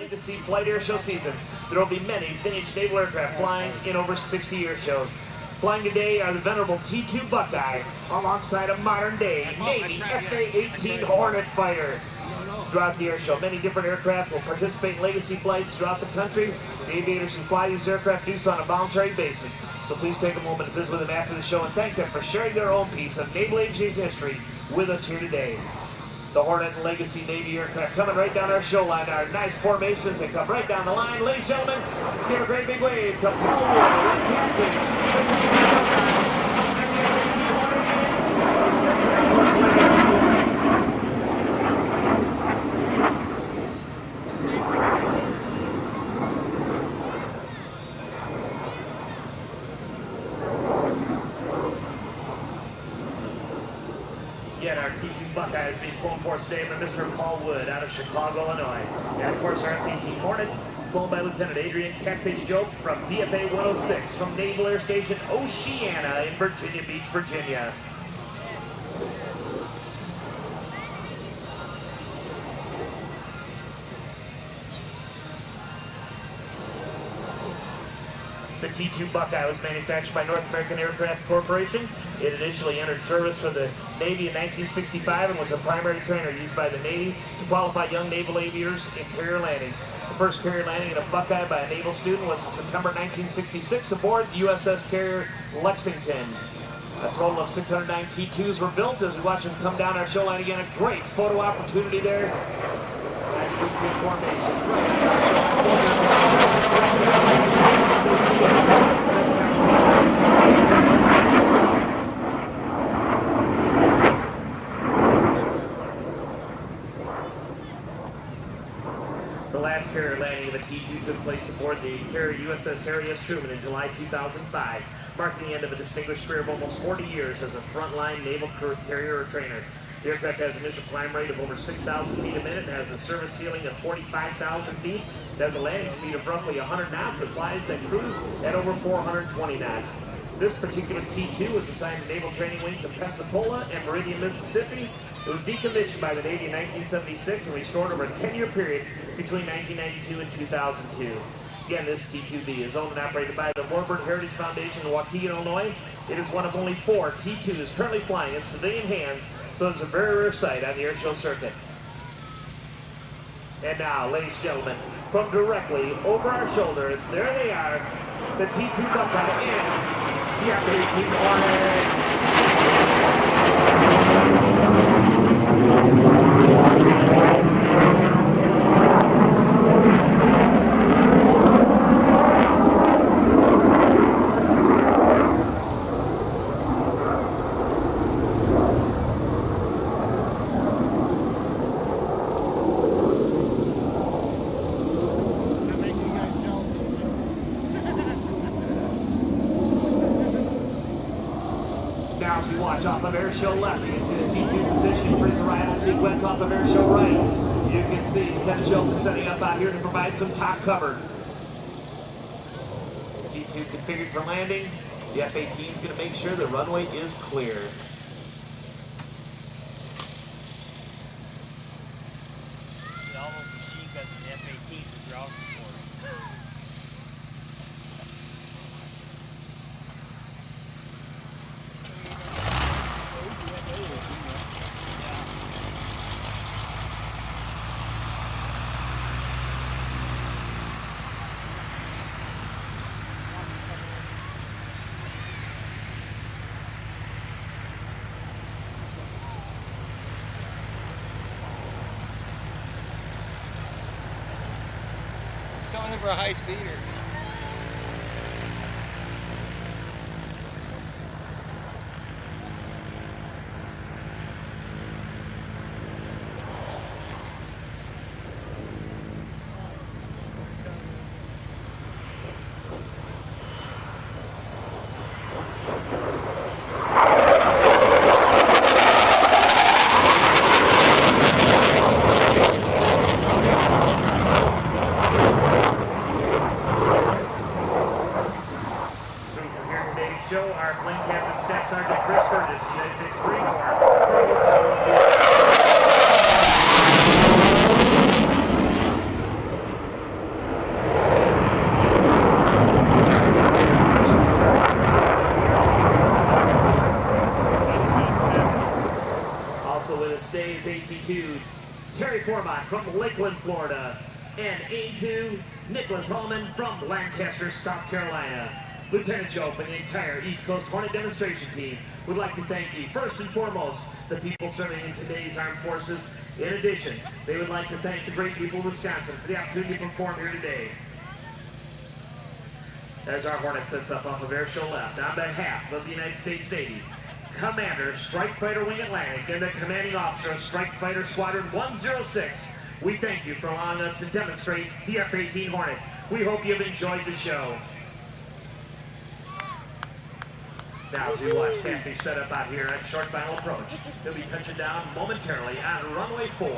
Legacy Flight Air Show season. There will be many vintage naval aircraft flying in over 60 air shows. Flying today are the venerable T-2 Buckeye, alongside a modern-day Navy A-18 Hornet fighter. Throughout the air show, many different aircraft will participate in legacy flights throughout the country. The aviators who fly these aircraft do so on a voluntary basis. So please take a moment to visit with them after the show and thank them for sharing their own piece of naval aviation history with us here today. The Hornet and Legacy Navy aircraft coming right down our show line. Our nice formations, they come right down the line. Ladies and gentlemen, give a great big wave to Paul Wood and Catfish. Yet our T-2 Buckeye is being flown for us today by Mr. Paul Wood out of Chicago, Illinois. And of course our F-18 Hornet, flown by Lieutenant Adrain Catfish Jope from VFA 106 from Naval Air Station Oceana in Virginia Beach, Virginia. The T-2 Buckeye was manufactured by North American Aircraft Corporation. It initially entered service for the Navy in 1965 and was a primary trainer used by the Navy to qualify young naval aviators in carrier landings. The first carrier landing in a Buckeye by a naval student was in September 1966 aboard the USS carrier Lexington. A total of 609 T-2s were built. As we watch them come down our show line again, a great photo opportunity there. Nice big formation. The last carrier landing of a T-2 took place aboard the carrier USS Harry S. Truman in July 2005, marking the end of a distinguished career of almost 40 years as a frontline naval carrier or trainer. The aircraft has an initial climb rate of over 6,000 feet a minute, has a service ceiling of 45,000 feet, it has a landing speed of roughly 100 knots with flights that cruise at over 420 knots. This particular T-2 was assigned to naval training wings in Pensacola and Meridian, Mississippi. It was decommissioned by the Navy in 1976 and restored over a 10-year period between 1992 and 2002. Again, this T-2B is owned and operated by the Warburg Heritage Foundation in Waukegan, Illinois. It is one of only 4 T-2s currently flying in civilian hands, so it's a very rare sight on the air show circuit. And now, ladies and gentlemen, from directly over our shoulder, there they are, the T-2 Buckeye and the F-18 Hornet. Now as we watch off of air show left, you can see the T-2 position for his arrival sequence off of air show right. You can see Lieutenant Jope is setting up out here to provide some top cover. T-2 configured for landing. The F-18 is going to make sure the runway is clear. All those machine guns in the F-18 are ground support. Coming for a high speeder. Also with us today is A-2 Terry Format from Lakeland, Florida, and A-2 Nicholas Hallman from Lancaster, South Carolina. Lieutenant Jope and the entire East Coast Hornet demonstration team would like to thank you, first and foremost, the people serving in today's armed forces. In addition, they would like to thank the great people of Wisconsin for the opportunity to perform here today. As our Hornet sets up off of airshow left, on behalf of the United States Navy, Commander Strike Fighter Wing Atlantic and the commanding officer of Strike Fighter Squadron 106, we thank you for allowing us to demonstrate the F-18 Hornet. We hope you have enjoyed the show. Now as we watch Catfish set up out here at short final approach, he'll be touching down momentarily on runway 4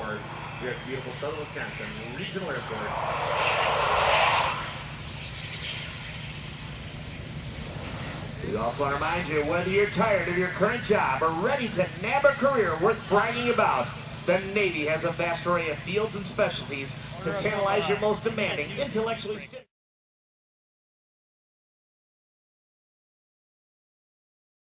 here at beautiful Southern Wisconsin Regional Airport. We also want to remind you, whether you're tired of your current job or ready to nab a career worth bragging about, the Navy has a vast array of fields and specialties to tantalize your most demanding, intellectually stimulating